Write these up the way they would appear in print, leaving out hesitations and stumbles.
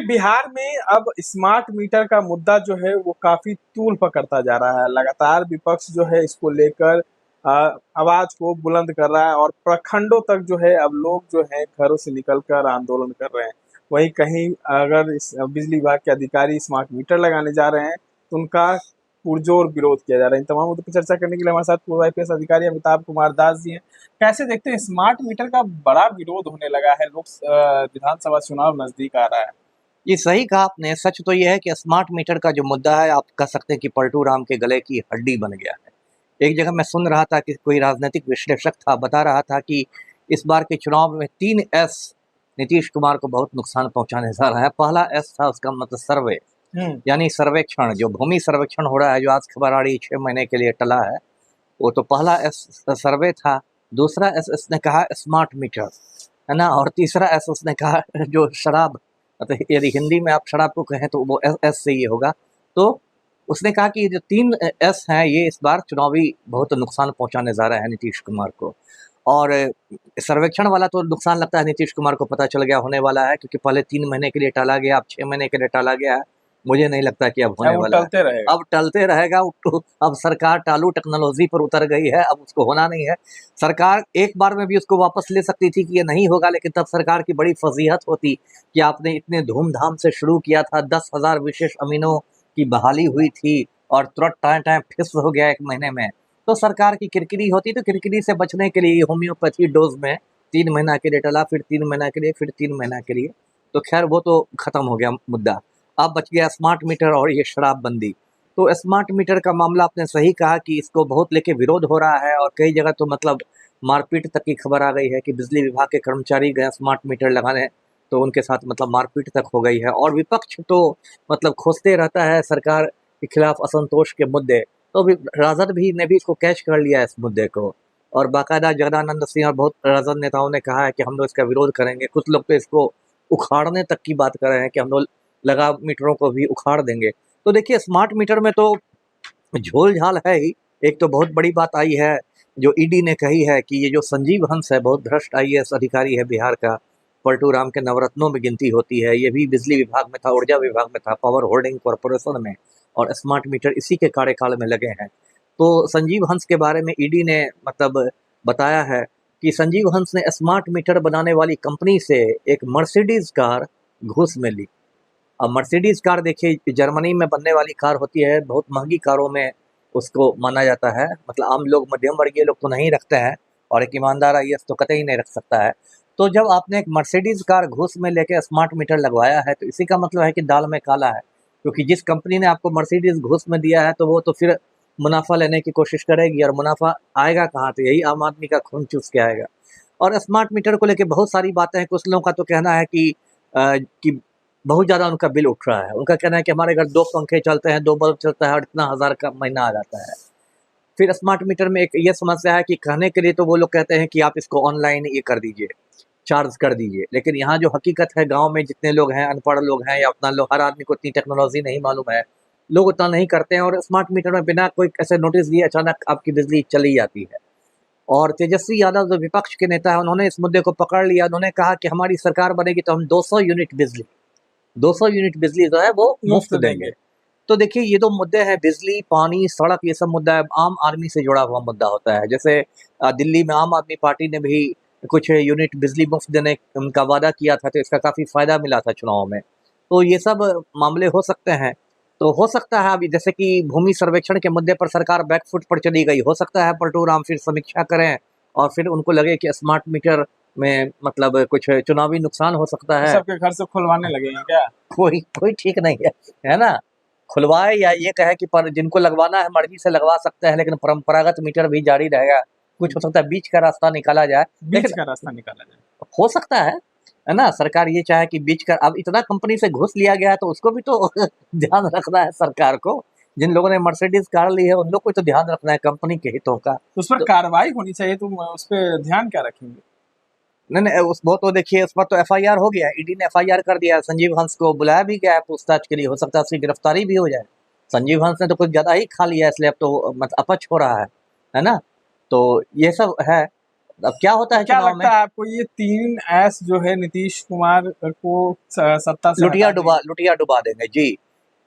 बिहार में अब smart meter का मुद्दा जो है वो काफी तूल पकड़ता जा रहा है। लगातार विपक्ष जो है इसको लेकर अ, आवाज को बुलंद कर रहा है और प्रखंडों तक जो है अब लोग जो है घरों से निकलकर आंदोलन कर रहे हैं। वहीं कहीं अगर इस बिजली विभाग के अधिकारी स्मार्ट मीटर लगाने जा रहे हैं तो उनका पुरजोर विरोध किया जा रहा है। इन तमाम मुद्दों पर चर्चा करने के लिए हमारे साथ पूर्व आईपीएस अधिकारी अमिताभ कुमार दास जी हैं। कैसे देखते हैं स्मार्ट मीटर का बड़ा विरोध होने लगा है, लोग विधानसभा चुनाव नजदीक आ रहा है। ये सही कहा आपने। सच तो ये है कि स्मार्ट मीटर का जो मुद्दा है, आप कह सकते हैं कि पलटू राम के गले की हड्डी बन गया है। एक जगह मैं सुन रहा था कि कोई राजनीतिक विश्लेषक था, बता रहा था कि इस बार के चुनाव में 3 एस नीतीश कुमार को बहुत नुकसान पहुंचाने जा रहा है। पहला एस था, उसका मतलब सर्वे, यानी सर्वेक्षण, जो भूमि सर्वेक्षण हो रहा है, जो आज खबर आ रही 6 महीने के लिए टला है, वो तो पहला एस सर्वे था। दूसरा एस उसने कहा स्मार्ट मीटर, है ना। और तीसरा एस उसने कहा जो शराब, मतलब यदि हिंदी में आप शराब को कहें तो वो एस एस से ये होगा। तो उसने कहा कि ये जो 3 एस हैं, ये इस बार चुनावी बहुत नुकसान पहुंचाने जा रहे हैं नीतीश कुमार को। और सर्वेक्षण वाला तो नुकसान लगता है नीतीश कुमार को पता चल गया होने वाला है, क्योंकि पहले 3 महीने के लिए टाला गया, अब 6 महीने के लिए टाला गया है। मुझे नहीं लगता कि अब होने वो वाला टलते है, रहेगा। अब टलते रहेगा। अब सरकार टालू टेक्नोलॉजी पर उतर गई है, अब उसको होना नहीं है। सरकार एक बार में भी उसको वापस ले सकती थी कि ये नहीं होगा, लेकिन तब सरकार की बड़ी फजीहत होती कि आपने इतने धूमधाम से शुरू किया था, 10,000 विशेष अमीनों की बहाली हुई थी और तुरंत टाइम टाइम फिक्स हो गया 1 महीने में। तो सरकार की किरकिरी होती, तो किरकिरी से बचने के लिए होम्योपैथी डोज में 3 महीना के लिए टला, फिर 3 महीना के लिए, फिर 3 महीना के लिए। तो खैर वो तो खत्म हो गया मुद्दा। अब बच गया स्मार्ट मीटर और ये शराबबंदी। तो स्मार्ट मीटर का मामला आपने सही कहा कि इसको बहुत लेके विरोध हो रहा है, और कई जगह तो मतलब मारपीट तक की खबर आ गई है कि बिजली विभाग के कर्मचारी गए स्मार्ट मीटर लगाने, तो उनके साथ मतलब मारपीट तक हो गई है। और विपक्ष तो मतलब खोजते रहता है सरकार के खिलाफ असंतोष के मुद्दे। तो भी राजद भी ने भी इसको कैच कर लिया है इस मुद्दे को, और बाकायदा जगदानंद सिंह और बहुत राजद नेताओं ने कहा है कि हम लोग इसका विरोध करेंगे। कुछ लोग तो इसको उखाड़ने तक की बात कर रहे हैं कि हम लोग लगा मीटरों को भी उखाड़ देंगे। तो देखिए, स्मार्ट मीटर में तो झोल झाल है ही। एक तो बहुत बड़ी बात आई है जो ईडी ने कही है कि ये जो संजीव हंस है, बहुत भ्रष्ट आईएएस अधिकारी है बिहार का, पलटू राम के नवरत्नों में गिनती होती है। ये भी बिजली विभाग में था, ऊर्जा विभाग में था, पावर होल्डिंग कॉरपोरेशन में, और स्मार्ट मीटर इसी के कार्यकाल में लगे हैं। तो संजीव हंस के बारे में ईडी ने मतलब बताया है कि संजीव हंस ने स्मार्ट मीटर बनाने वाली कंपनी से एक मर्सिडीज कार घूस में ली। अब मर्सिडीज कार देखिए, जर्मनी में बनने वाली कार होती है, बहुत महंगी कारों में उसको माना जाता है। मतलब आम लोग, मध्यम वर्गीय लोग तो नहीं रखते हैं, और एक ईमानदार आईएएस तो कतई नहीं रख सकता है। तो जब आपने एक मर्सिडीज कार घूस में लेके स्मार्ट मीटर लगवाया है, तो इसी का मतलब है कि दाल में काला है। क्योंकि जिस कंपनी ने आपको मर्सिडीज घूस में दिया है, तो वो तो फिर मुनाफा लेने की कोशिश करेगी, और मुनाफा आएगा कहाँ से? यही आम आदमी का खून चूस के आएगा। और स्मार्ट मीटर को लेके बहुत सारी बातें हैं। कुछ लोगों का तो कहना है कि बहुत ज़्यादा उनका बिल उठ रहा है। उनका कहना है कि हमारे घर 2 पंखे चलते हैं, 2 बल्ब चलता है, और इतना हज़ार का महीना आ जाता है। फिर स्मार्ट मीटर में एक ये समस्या है कि कहने के लिए तो वो लोग कहते हैं कि आप इसको ऑनलाइन ये कर दीजिए, चार्ज कर दीजिए। लेकिन यहाँ जो हकीकत है, गाँव में जितने लोग हैं, अनपढ़ लोग हैं, या उतना लोग, हर आदमी को इतनी टेक्नोलॉजी नहीं मालूम है, लोग उतना नहीं करते हैं। और स्मार्ट मीटर में बिना कोई ऐसे नोटिस दिए अचानक आपकी बिजली चली जाती है। और तेजस्वी यादव जो विपक्ष के नेता है, उन्होंने इस मुद्दे को पकड़ लिया। उन्होंने कहा कि हमारी सरकार बनेगी तो हम 200 यूनिट बिजली जो है वो मुफ्त देंगे। तो देखिए, ये तो मुद्दे हैं, बिजली, पानी, सड़क, ये सब मुद्दा है, आम आदमी से जुड़ा हुआ मुद्दा होता है। जैसे दिल्ली में आम आदमी पार्टी ने भी कुछ यूनिट बिजली मुफ्त देने का वादा किया था, तो इसका काफ़ी फायदा मिला था चुनाव में। तो ये सब मामले हो सकते हैं। तो हो सकता है अभी, जैसे कि भूमि सर्वेक्षण के मुद्दे पर सरकार बैकफुट पर चली गई, हो सकता है पलटू राम फिर समीक्षा करें, और फिर उनको लगे कि स्मार्ट मीटर में मतलब कुछ चुनावी नुकसान हो सकता है। सबके घर से खुलवाने लगे हैं क्या? कोई कोई ठीक नहीं है ना। खुलवाए, या ये कहे कि पर जिनको लगवाना है मर्जी से लगवा सकते हैं, लेकिन परंपरागत मीटर भी जारी रहेगा। कुछ हो सकता है बीच का रास्ता निकाला जाए, बीच लेकिन का रास्ता निकाला जाए। हो सकता है ना। सरकार ये चाहे कि बीच का, अब इतना कंपनी से घुस लिया गया है, तो उसको भी तो ध्यान रखना है सरकार को। जिन लोगों ने मर्सिडीज कार ली है, उन लोग को तो ध्यान रखना है कंपनी के हितों का। उस पर तो कार्रवाई होनी चाहिए, तुम उस पर ध्यान क्या रखेंगे? नहीं नहीं, उस वो तो देखिए, उस पर तो एफआईआर हो गया, ईडी ने एफआईआर कर दिया। संजीव हंस को बुलाया भी गया है पूछताछ के लिए, हो सकता है उसकी गिरफ्तारी भी हो जाए। संजीव हंस ने तो कुछ ज़्यादा ही खा लिया, इसलिए अब तो मतलब अपच हो रहा है ना। तो ये सब है। अब क्या होता है क्या चुनाव में? लगता है आपको ये 3 ऐस जो है नीतीश कुमार को सत्ता से हटा देंगे? लुटिया डुबा देंगे जी।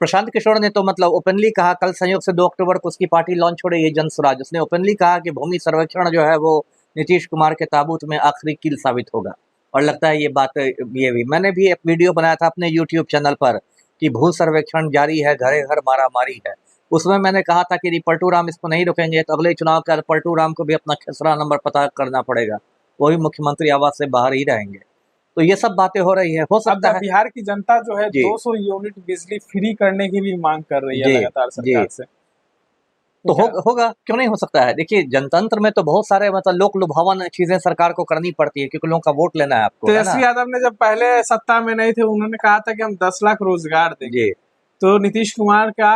प्रशांत किशोर ने तो मतलब ओपनली कहा, कल संयोग से 2 अक्टूबर को उसकी पार्टी लॉन्च हो रही है जनसुराज, उसने ओपनली कहा कि भूमि सर्वेक्षण जो है वो नीतीश कुमार के ताबूत में आखिरी कील साबित होगा। और लगता है ये बात ये भी, मैंने भी एक वीडियो बनाया था अपने यूट्यूब चैनल पर कि भू सर्वेक्षण जारी है, घरे घर मारामारी है। उसमें मैंने कहा था कि यदि पलटू राम इसको नहीं रोकेंगे तो अगले चुनाव का पलटू राम को भी अपना खसरा नंबर पता करना पड़ेगा, वो भी मुख्यमंत्री आवास से बाहर ही रहेंगे। तो ये सब बातें हो रही है, हो अब सकता है। बिहार की जनता जो है जी 200 यूनिट बिजली फ्री करने की भी मांग कर रही है जी लगातार जी। सरकार से। तो तो क्या होगा, क्यों नहीं हो सकता है। देखिए जनतंत्र में तो बहुत सारे मतलब लोक लुभावन चीजें सरकार को करनी पड़ती है क्योंकि लोगों का वोट लेना है आपको, है ना। तेजस्वी यादव ने जब पहले सत्ता में नहीं थे उन्होंने कहा था कि हम 10 लाख रोजगार देंगे, जी, तो नीतीश कुमार का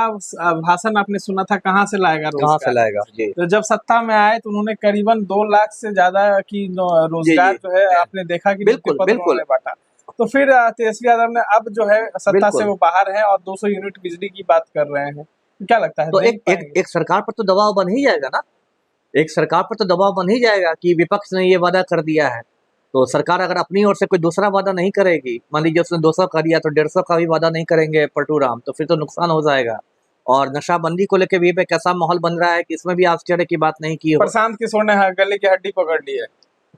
भाषण आपने सुना था, कहाँ से लाएगा कहाँ से रोजगार? लाएगा? जी तो जब सत्ता में आए तो उन्होंने करीबन 2 लाख से ज्यादा की जी रोजगार जी। जो है आपने देखा कि नियुक्ति बिल्कुल पत्र बिल्कुल उन्होंने बांटा। तो फिर तेजस्वी यादव ने अब जो है सत्ता से बिल्कुल। वो बाहर है और 200 यूनिट बिजली की बात कर रहे हैं, तो क्या लगता है तो दे एक एक पाएंगे? एक सरकार पर तो दबाव बन ही जाएगा ना। एक सरकार पर तो दबाव बन ही जाएगा कि विपक्ष ने ये वादा कर दिया है, तो सरकार अगर अपनी ओर से कोई दूसरा वादा नहीं करेगी, मान लीजिए उसने 200 कर दिया तो 150 का भी वादा नहीं करेंगे पलटू राम, तो फिर तो नुकसान हो जाएगा। और नशाबंदी को लेकर भी पे कैसा माहौल बन रहा है कि इसमें भी आश्चर्य की बात नहीं की हो प्रशांत किशोर ने गले की हड्डी पकड़ ली है,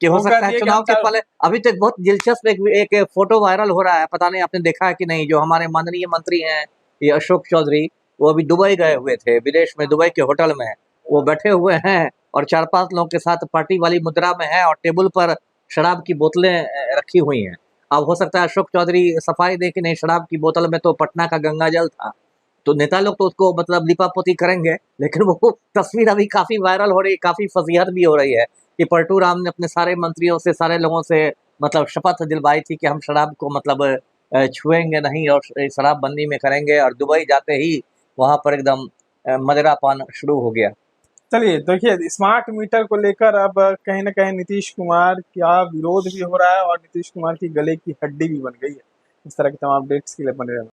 कि हो वो कह सकता है दिए कि चुनाव हम के पहले। अभी तो एक बहुत दिलचस्प एक फोटो वायरल हो रहा है, पता नहीं आपने देखा है कि नहीं, जो हमारे माननीय मंत्री हैं ये अशोक चौधरी, वो अभी दुबई गए हुए थे, विदेश में दुबई के होटल में वो बैठे हुए हैं और 4-5 लोगों के साथ पार्टी वाली मुद्रा में है और टेबल पर शराब की बोतलें रखी हुई हैं। अब हो सकता है अशोक चौधरी सफाई दे कि नहीं, शराब की बोतल में तो पटना का गंगा जल था। तो नेता लोग तो उसको मतलब लिपापोती करेंगे, लेकिन वो तस्वीर अभी काफी वायरल हो रही है, काफी फजीहत भी हो रही है कि पलटू राम ने अपने सारे मंत्रियों से, सारे लोगों से मतलब शपथ दिलवाई थी कि हम शराब को मतलब छुएंगे नहीं और शराबबंदी में करेंगे, और दुबई जाते ही वहां पर एकदम मदिरा पान शुरू हो गया। चलिए देखिए, स्मार्ट मीटर को लेकर अब कहीं ना कहीं नीतीश कुमार का विरोध भी हो रहा है और नीतीश कुमार की गले की हड्डी भी बन गई है। इस तरह के तमाम अपडेट्स के लिए बने रहना।